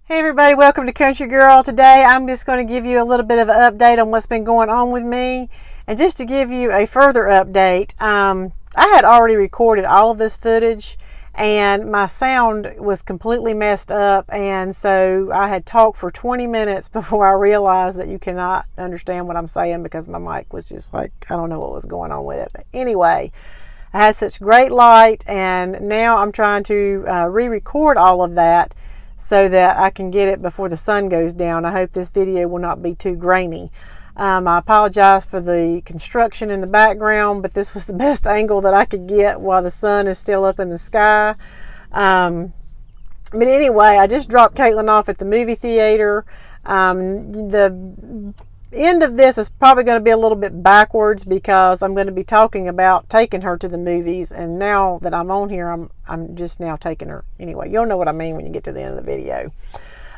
Hey everybody, welcome to Country Girl. Today I'm just going to give you a little bit of an update on what's been going on with me. And just to give you a further update, I had already recorded all of this footage and my sound was completely messed up, and so I had talked for 20 minutes before I realized that you cannot understand what I'm saying because my mic was just like, I don't know what was going on with it. But anyway, I had such great light, and now I'm trying to re-record all of that so that I can get it before the sun goes down. I hope this video will not be too grainy. I apologize for the construction in the background, but this was the best angle that I could get while the sun is still up in the sky. But anyway, I just dropped Caitlin off at the movie theater. The end of this is probably going to be a little bit backwards because I'm going to be talking about taking her to the movies, and now that I'm on here, I'm just now taking her. Anyway, you'll know what I mean when you get to the end of the video.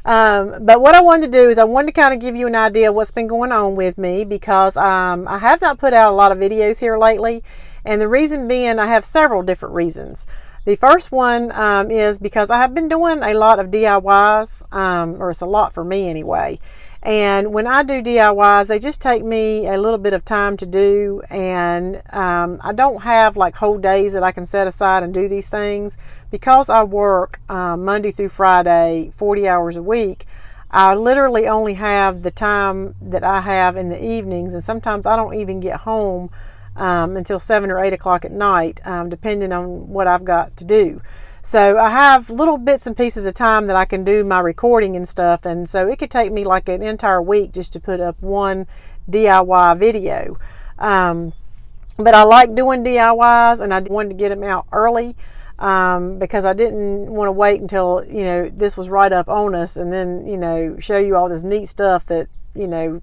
But what I wanted to do is I wanted to kind of give you an idea of what's been going on with me, because I have not put out a lot of videos here lately, and the reason being, I have several different reasons. The first one is because I have been doing a lot of DIYs, or it's a lot for me anyway. And when I do DIYs, they just take me a little bit of time to do, and I don't have like whole days that I can set aside and do these things. Because I work Monday through Friday, 40 hours a week, I literally only have the time that I have in the evenings, and sometimes I don't even get home until 7 or 8 o'clock at night, depending on what I've got to do. So I have little bits and pieces of time that I can do my recording and stuff, and so it could take me like an entire week just to put up one DIY video. But I like doing DIYs, and I wanted to get them out early because I didn't want to wait until, you know, this was right up on us and then, you know, show you all this neat stuff that, you know,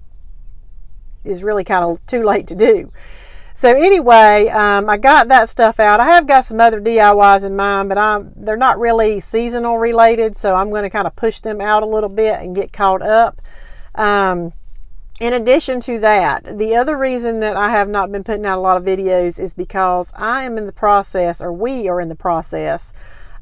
is really kind of too late to do. So anyway, I got that stuff out. I have got some other DIYs in mind, but they're not really seasonal related, so I'm going to kind of push them out a little bit and get caught up. In addition to that, the other reason that I have not been putting out a lot of videos is because I am in the process, or we are in the process,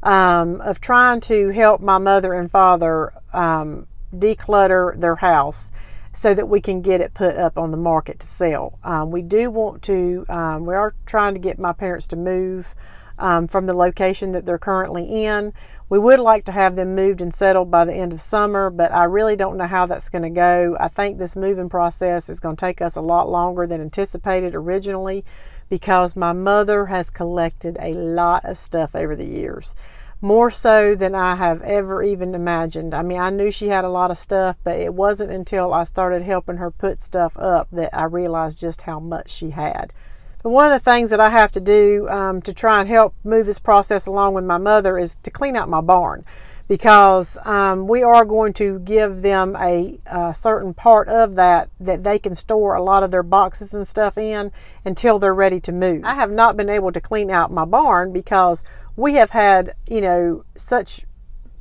of trying to help my mother and father declutter their house, so that we can get it put up on the market to sell. We do want to, we are trying to get my parents to move from the location that they're currently in. We would like to have them moved and settled by the end of summer, but I really don't know how that's going to go. I think this moving process is going to take us a lot longer than anticipated originally, because my mother has collected a lot of stuff over the years. More so than I have ever even imagined. I mean, I knew she had a lot of stuff, but it wasn't until I started helping her put stuff up that I realized just how much she had. But one of the things that I have to do to try and help move this process along with my mother is to clean out my barn, because we are going to give them a certain part of that they can store a lot of their boxes and stuff in until they're ready to move. I have not been able to clean out my barn because we have had, you know, such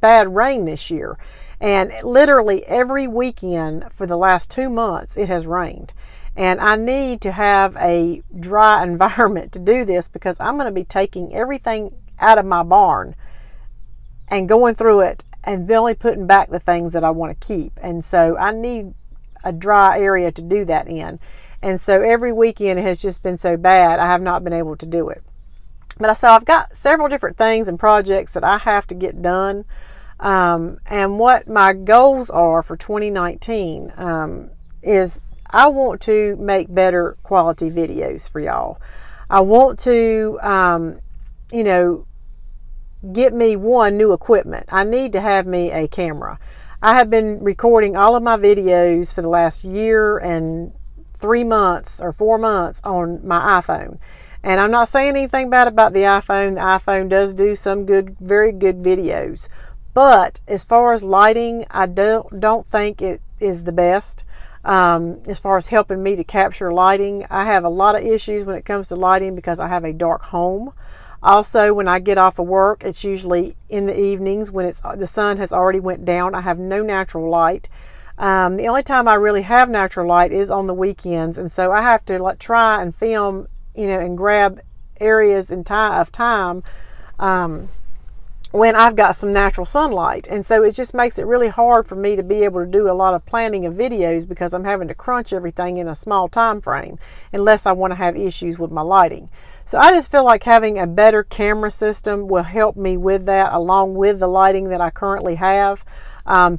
bad rain this year, and literally every weekend for the last 2 months it has rained, and I need to have a dry environment to do this, because I'm going to be taking everything out of my barn and going through it and only putting back the things that I want to keep, and so I need a dry area to do that in, and so every weekend it has just been so bad I have not been able to do it. But so I've got several different things and projects that I have to get done. And what my goals are for 2019 is I want to make better quality videos for y'all. I want to, you know, get me new equipment. I need to have me a camera. I have been recording all of my videos for the last year and 3 months or 4 months on my iPhone. And I'm not saying anything bad about the iPhone. The iPhone does do some good, very good videos. But as far as lighting, I don't think it is the best. As far as helping me to capture lighting, I have a lot of issues when it comes to lighting because I have a dark home. Also, when I get off of work, it's usually in the evenings when the sun has already went down. I have no natural light. The only time I really have natural light is on the weekends, and so I have to try and film, you know, and grab areas of time when I've got some natural sunlight. And so it just makes it really hard for me to be able to do a lot of planning of videos because I'm having to crunch everything in a small time frame unless I want to have issues with my lighting. So I just feel like having a better camera system will help me with that, along with the lighting that I currently have.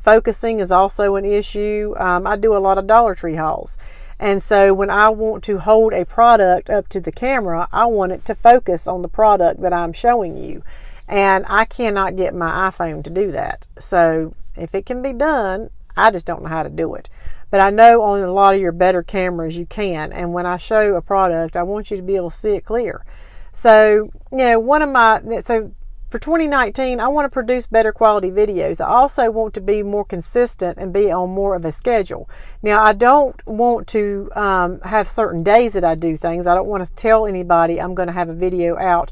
Focusing is also an issue. I do a lot of Dollar Tree hauls. And so when I want to hold a product up to the camera, I want it to focus on the product that I'm showing you. And I cannot get my iPhone to do that. So if it can be done, I just don't know how to do it. But I know on a lot of your better cameras you can. And when I show a product, I want you to be able to see it clear. So, so for 2019, I want to produce better quality videos. I also want to be more consistent and be on more of a schedule. Now, I don't want to have certain days that I do things. I don't want to tell anybody I'm going to have a video out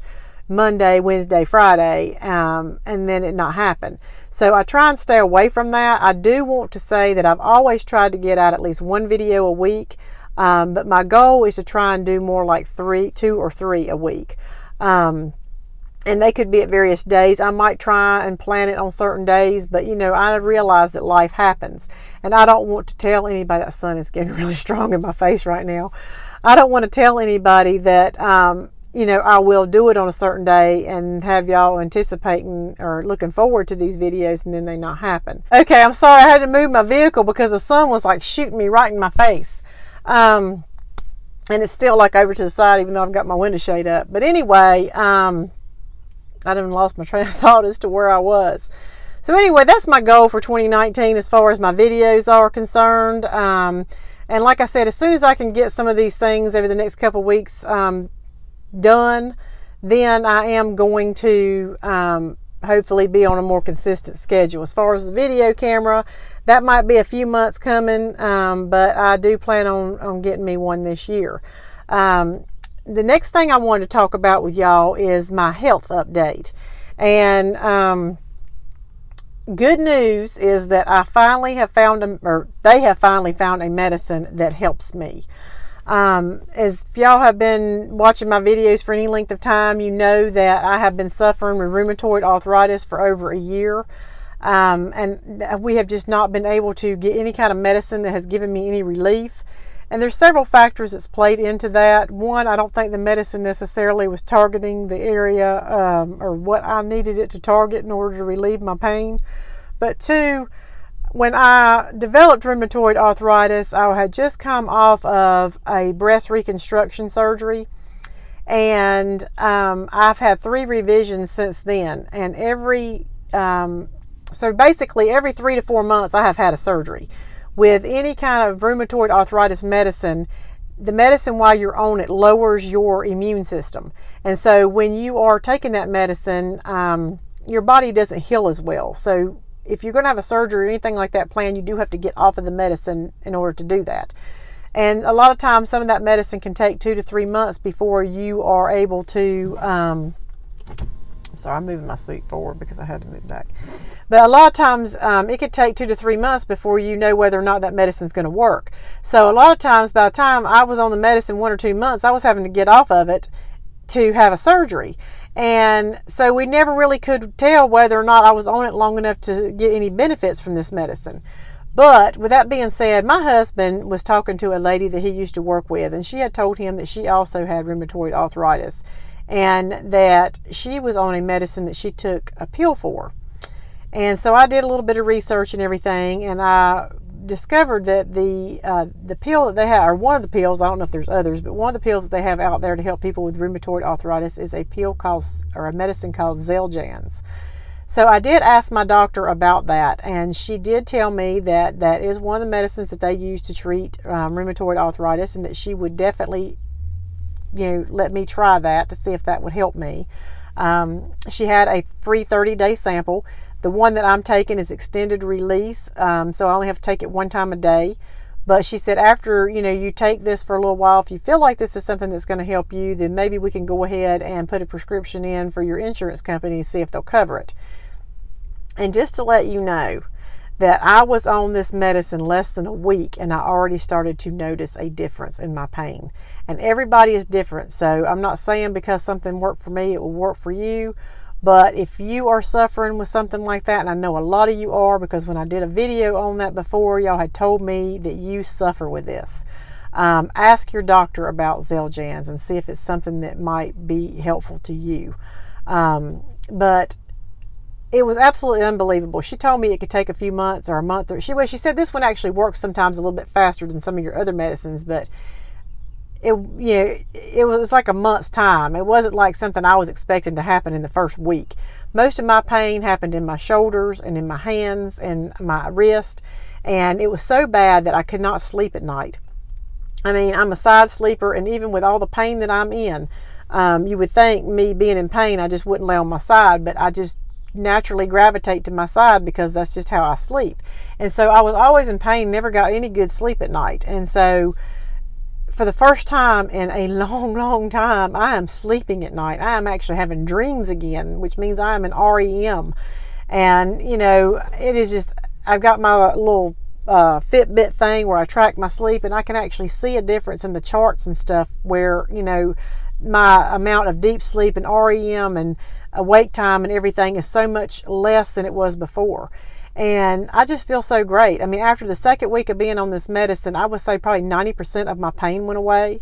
Monday, Wednesday, Friday, and then it not happen. So I try and stay away from that. I do want to say that I've always tried to get out at least one video a week, but my goal is to try and do more like 2 or 3 a week. And they could be at various days. I might try and plan it on certain days, but I realize that life happens, and I don't want to tell anybody. That sun is getting really strong in my face right now. I don't want to tell anybody that I will do it on a certain day and have y'all anticipating or looking forward to these videos and then they not happen. Okay, I'm sorry I had to move my vehicle because the sun was like shooting me right in my face. And it's still like over to the side even though I've got my window shade up. But anyway, I done lost my train of thought as to where I was. So anyway, that's my goal for 2019 as far as my videos are concerned. And like I said, as soon as I can get some of these things over the next couple of weeks done, then I am going to hopefully be on a more consistent schedule. As far as the video camera, that might be a few months coming, but I do plan on getting me one this year. The next thing I wanted to talk about with y'all is my health update. And good news is that I finally have found they have finally found a medicine that helps me. As if y'all have been watching my videos for any length of time, you know that I have been suffering with rheumatoid arthritis for over a year. And we have just not been able to get any kind of medicine that has given me any relief. And there's several factors that's played into that. One, I don't think the medicine necessarily was targeting the area or what I needed it to target in order to relieve my pain. But two, when I developed rheumatoid arthritis, I had just come off of a breast reconstruction surgery, and I've had 3 revisions since then. And so basically every 3 to 4 months I have had a surgery. With any kind of rheumatoid arthritis medicine, the medicine while you're on it lowers your immune system. And so when you are taking that medicine, your body doesn't heal as well. So if you're going to have a surgery or anything like that planned, you do have to get off of the medicine in order to do that. And a lot of times some of that medicine can take 2 to 3 months before you are able to, I'm sorry, I'm moving my seat forward because I had to move back. But a lot of times it could take 2 to 3 months before you know whether or not that medicine's going to work. So a lot of times by the time I was on the medicine 1 or 2 months, I was having to get off of it to have a surgery. And so we never really could tell whether or not I was on it long enough to get any benefits from this medicine. But with that being said, my husband was talking to a lady that he used to work with, and she had told him that she also had rheumatoid arthritis and that she was on a medicine that she took a pill for. And so I did a little bit of research and everything, and I discovered that the pill that they have, or one of the pills, I don't know if there's others, but one of the pills that they have out there to help people with rheumatoid arthritis is a medicine called Xeljanz. So I did ask my doctor about that, and she did tell me that that is one of the medicines that they use to treat rheumatoid arthritis, and that she would definitely, let me try that to see if that would help me. She had a free 30-day sample. The one that I'm taking is extended release, so I only have to take it 1 time a day. But she said after, you take this for a little while, if you feel like this is something that's going to help you, then maybe we can go ahead and put a prescription in for your insurance company and see if they'll cover it. And just to let you know that I was on this medicine less than a week, and I already started to notice a difference in my pain. And everybody is different, so I'm not saying because something worked for me, it will work for you. But if you are suffering with something like that, and I know a lot of you are, because when I did a video on that before, y'all had told me that you suffer with this. Ask your doctor about Xeljanz and see if it's something that might be helpful to you. But it was absolutely unbelievable. She told me it could take a few months or a month. She said this one actually works sometimes a little bit faster than some of your other medicines, but it was like a month's time. It wasn't like something I was expecting to happen in the first week. Most of my pain happened in my shoulders and in my hands and my wrist, and it was so bad that I could not sleep at night. I mean, I'm a side sleeper, and even with all the pain that I'm in, you would think me being in pain, I just wouldn't lay on my side, but I just naturally gravitate to my side because that's just how I sleep. And so I was always in pain, never got any good sleep at night. And so for the first time in a long time, I am sleeping at night. I am actually having dreams again, which means I am in REM. And, it is just, I've got my little Fitbit thing where I track my sleep, and I can actually see a difference in the charts and stuff where, my amount of deep sleep and REM and awake time and everything is so much less than it was before. And I just feel so great. I mean, after the second week of being on this medicine, I would say probably 90% of my pain went away.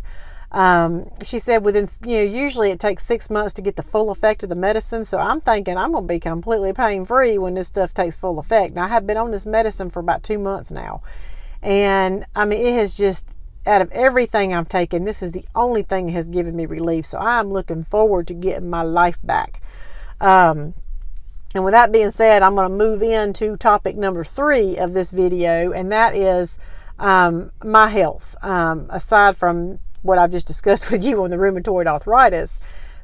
She said usually it takes 6 months to get the full effect of the medicine. So I'm thinking I'm going to be completely pain-free when this stuff takes full effect. Now, I have been on this medicine for about 2 months now. And I mean, it has just, out of everything I've taken, this is the only thing that has given me relief. So I'm looking forward to getting my life back. And with that being said, I'm going to move into topic number 3 of this video, and that is my health. Aside from what I've just discussed with you on the rheumatoid arthritis,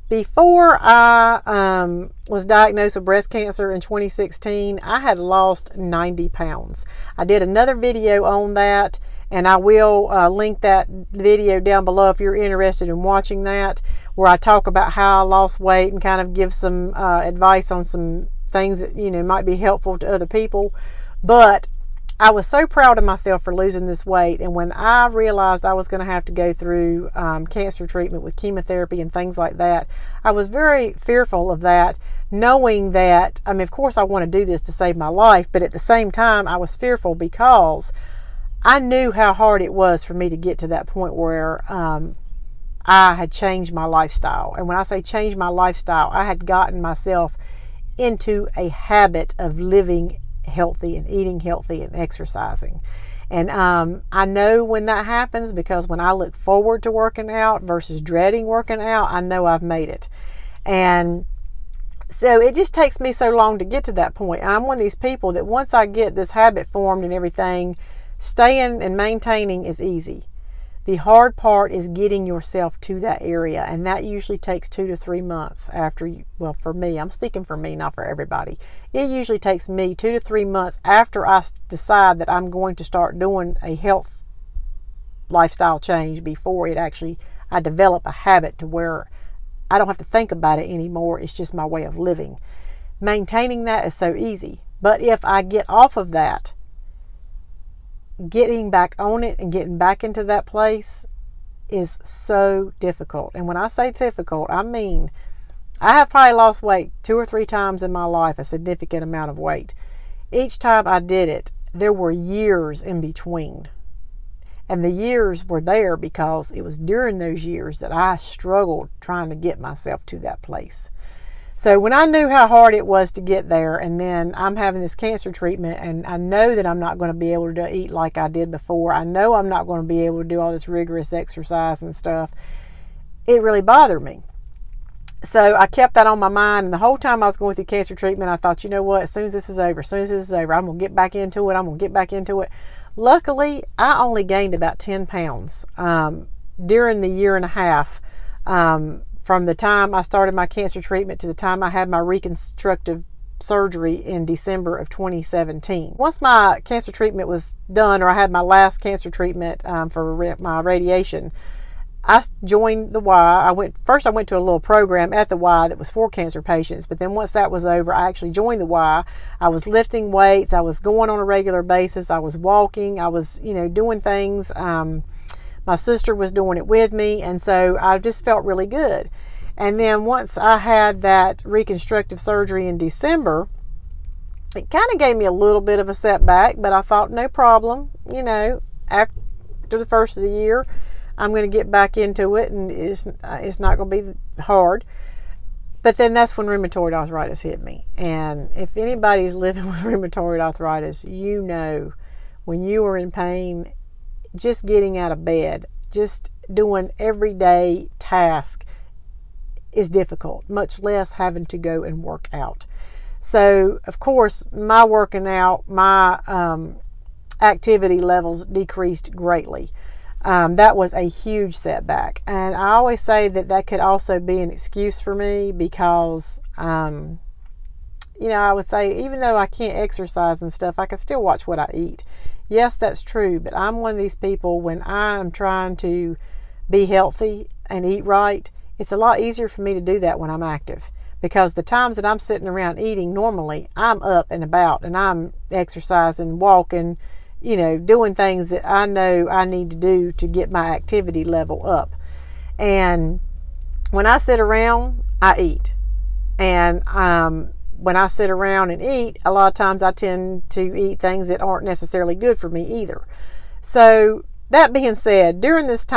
before I was diagnosed with breast cancer in 2016, I had lost 90 pounds. I did another video on that, and I will link that video down below if you're interested in watching that, where I talk about how I lost weight and kind of give some advice on some things that might be helpful to other people. But I was so proud of myself for losing this weight, and when I realized I was going to have to go through cancer treatment with chemotherapy and things like that, I was very fearful of that, knowing that, I mean, of course I want to do this to save my life, but at the same time I was fearful because I knew how hard it was for me to get to that point where I had changed my lifestyle. And when I say change my lifestyle, I had gotten myself into a habit of living healthy and eating healthy and exercising. And I know when that happens, because when I look forward to working out versus dreading working out, I know I've made it. And so it just takes me so long to get to that point. I'm one of these people that once I get this habit formed and everything, staying and maintaining is easy. The hard part is getting yourself to that area, and that usually takes 2 to 3 months after you, well, for me, I'm speaking for me, not for everybody. It usually takes me 2 to 3 months after I decide that I'm going to start doing a health lifestyle change before I develop a habit to where I don't have to think about it anymore. It's just my way of living. Maintaining that is so easy. But if I get off of that, getting back on it and getting back into that place is so difficult. And when I say difficult, I mean, I have probably lost weight 2 or 3 times in my life, a significant amount of weight. Each time I did it, there were years in between. And the years were there because it was during those years that I struggled trying to get myself to that place. So when I knew how hard it was to get there, and then I'm having this cancer treatment, and I know that I'm not going to be able to eat like I did before. I know I'm not going to be able to do all this rigorous exercise and stuff. It really bothered me. So I kept that on my mind, and the whole time I was going through cancer treatment, I thought, you know what, as soon as this is over, I'm going to get back into it. Luckily, I only gained about 10 pounds during the year and a half from the time I started my cancer treatment to the time I had my reconstructive surgery in December of 2017. Once my cancer treatment was done, or I had my last cancer treatment for my radiation, I joined the Y. I went to a little program at the Y that was for cancer patients, but then once that was over, I actually joined the Y. I was lifting weights, I was going on a regular basis, I was walking, I was, doing things. My sister was doing it with me, and so I just felt really good. And then once I had that reconstructive surgery in December, it kind of gave me a little bit of a setback, but I thought, no problem. You know, after the first of the year, I'm going to get back into it, and it's not going to be hard. But then that's when rheumatoid arthritis hit me. And if anybody's living with rheumatoid arthritis, you know, when you are in pain, just getting out of bed, just doing everyday task is difficult, much less having to go and work out. So, of course, my working out, my activity levels decreased greatly. That was a huge setback. And I always say that could also be an excuse for me because, you know, I would say even though I can't exercise and stuff, I can still watch what I eat. Yes, that's true. But I'm one of these people, when I'm trying to be healthy and eat right, it's a lot easier for me to do that when I'm active. Because the times that I'm sitting around eating, normally I'm up and about and I'm exercising, walking, you know, doing things that I know I need to do to get my activity level up. And when I sit around, I eat. And when I sit around and eat, a lot of times I tend to eat things that aren't necessarily good for me either. So that being said, during this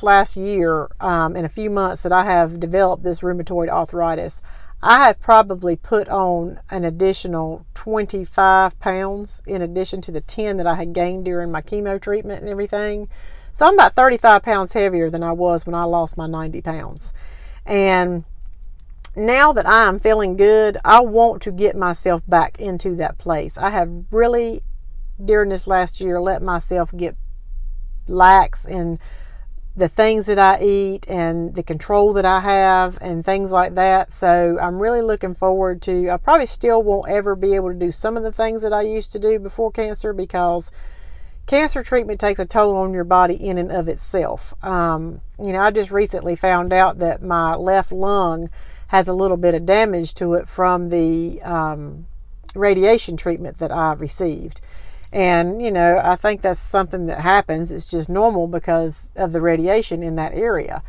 last year, and a few months that I have developed this rheumatoid arthritis, I have probably put on an additional 25 pounds in addition to the 10 that I had gained during my chemo treatment and everything. So I'm about 35 pounds heavier than I was when I lost my 90 pounds. And now that I am feeling good, I want to get myself back into that place. I have really, during this last year, let myself get lax in the things that I eat and the control that I have and things like that. So I'm really looking forward to, I probably still won't ever be able to do some of the things that I used to do before cancer, because cancer treatment takes a toll on your body in and of itself. You know, I just recently found out that my left lung has a little bit of damage to it from the radiation treatment that I received. And, you know, I think that's something that happens. It's just normal because of the radiation in that area.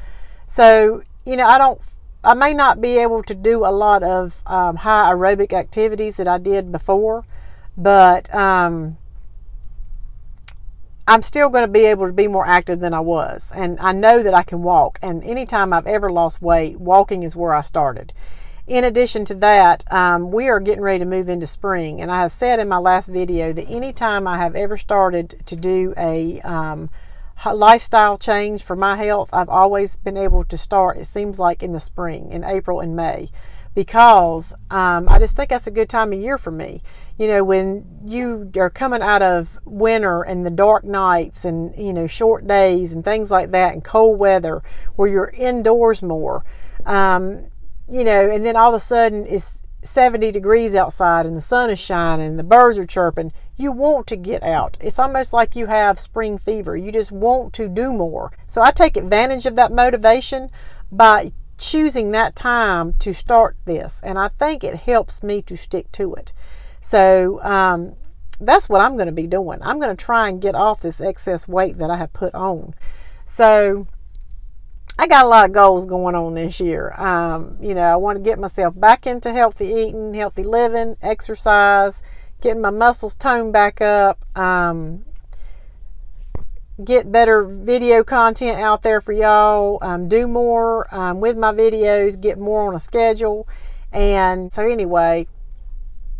So, you know, I may not be able to do a lot of high aerobic activities that I did before, but I'm still going to be able to be more active than I was. And I know that I can walk. And anytime I've ever lost weight, walking is where I started. In addition to that, we are getting ready to move into spring. And I have said in my last video that anytime I have ever started to do a lifestyle change for my health, I've always been able to start, it seems like, in the spring, in April and May. Because I just think that's a good time of year for me. You know, when you are coming out of winter and the dark nights and, you know, short days and things like that, and cold weather where you're indoors more, you know, and then all of a sudden it's 70 degrees outside and the sun is shining and the birds are chirping, you want to get out. It's almost like you have spring fever. You just want to do more. So I take advantage of that motivation by choosing that time to start this. And I think it helps me to stick to it. So that's what I'm going to be doing. I'm going to try and get off this excess weight that I have put on. So I got a lot of goals going on this year. You know, I want to get myself back into healthy eating, healthy living, exercise, getting my muscles toned back up, get better video content out there for y'all, do more with my videos, get more on a schedule. And so anyway,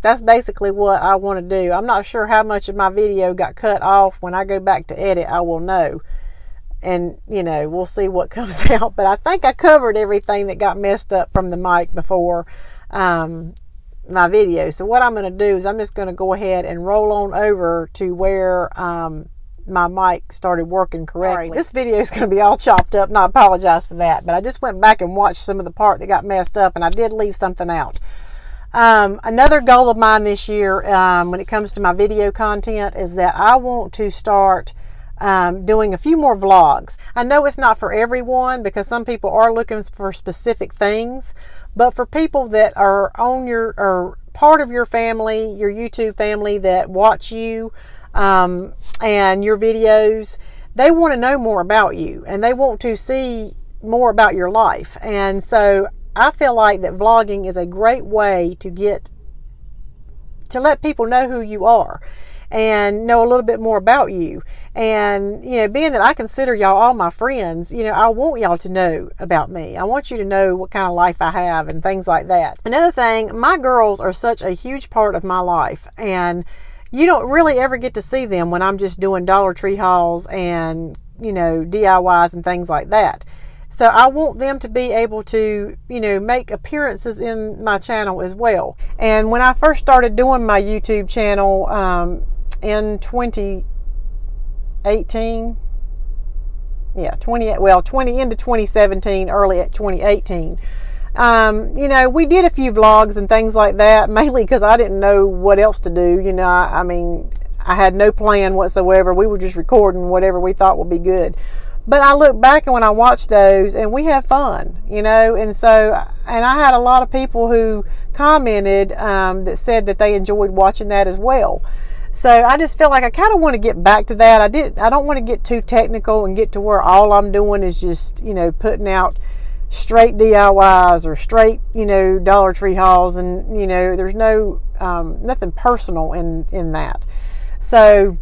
that's basically what I want to do. I'm not sure how much of my video got cut off. When I go back to edit, I will know. And, you know, we'll see what comes out. But I think I covered everything that got messed up from the mic before my video. So what I'm going to do is I'm just going to go ahead and roll on over to where my mic started working correctly. This video is going to be all chopped up, and I apologize for that. But I just went back and watched some of the part that got messed up, and I did leave something out. Another goal of mine this year when it comes to my video content is that I want to start doing a few more vlogs. I know it's not for everyone because some people are looking for specific things, but for people that are on or part of your family, your YouTube family that watch you and your videos, they want to know more about you, and they want to see more about your life. And so I feel like that vlogging is a great way to let people know who you are and know a little bit more about you. And, being that I consider y'all all my friends, I want y'all to know about me. I want you to know what kind of life I have and things like that. Another thing, my girls are such a huge part of my life, and you don't really ever get to see them when I'm just doing Dollar Tree hauls and, DIYs and things like that. So I want them to be able to, make appearances in my channel as well. And when I first started doing my YouTube channel in 2018, 20 into 2017, early 2018, we did a few vlogs and things like that, mainly because I didn't know what else to do. I had no plan whatsoever. We were just recording whatever we thought would be good. But I look back and when I watch those, and we have fun, and I had a lot of people who commented that said that they enjoyed watching that as well. So I just feel like I kind of want to get back to that. I don't want to get too technical and get to where all I'm doing is just, putting out straight DIYs or straight, Dollar Tree hauls, and, there's no, nothing personal in that. So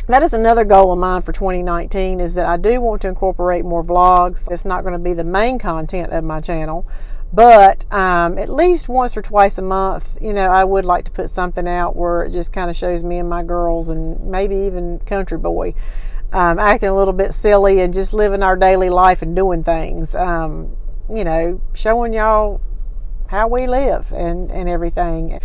that is another goal of mine for 2019, is that I do want to incorporate more vlogs. It's not going to be the main content of my channel, but at least once or twice a month, I would like to put something out where it just kind of shows me and my girls, and maybe even Country Boy acting a little bit silly and just living our daily life and doing things, showing y'all how we live and everything.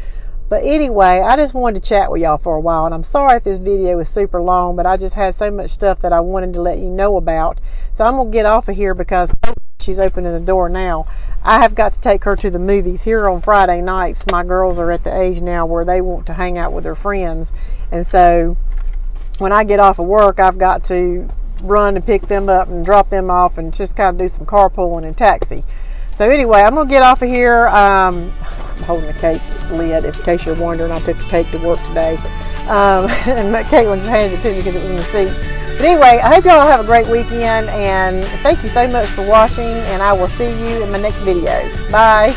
But anyway, I just wanted to chat with y'all for a while, and I'm sorry if this video is super long, but I just had so much stuff that I wanted to let you know about. So I'm going to get off of here because she's opening the door now. I have got to take her to the movies here on Friday nights. My girls are at the age now where they want to hang out with their friends. And so when I get off of work, I've got to run and pick them up and drop them off and just kind of do some carpooling and taxi. So anyway, I'm going to get off of here. I'm holding a cake lid, in case you're wondering. I took the cake to work today. And Caitlin just handed it to me because it was in the seats. But anyway, I hope y'all have a great weekend. And thank you so much for watching. And I will see you in my next video. Bye.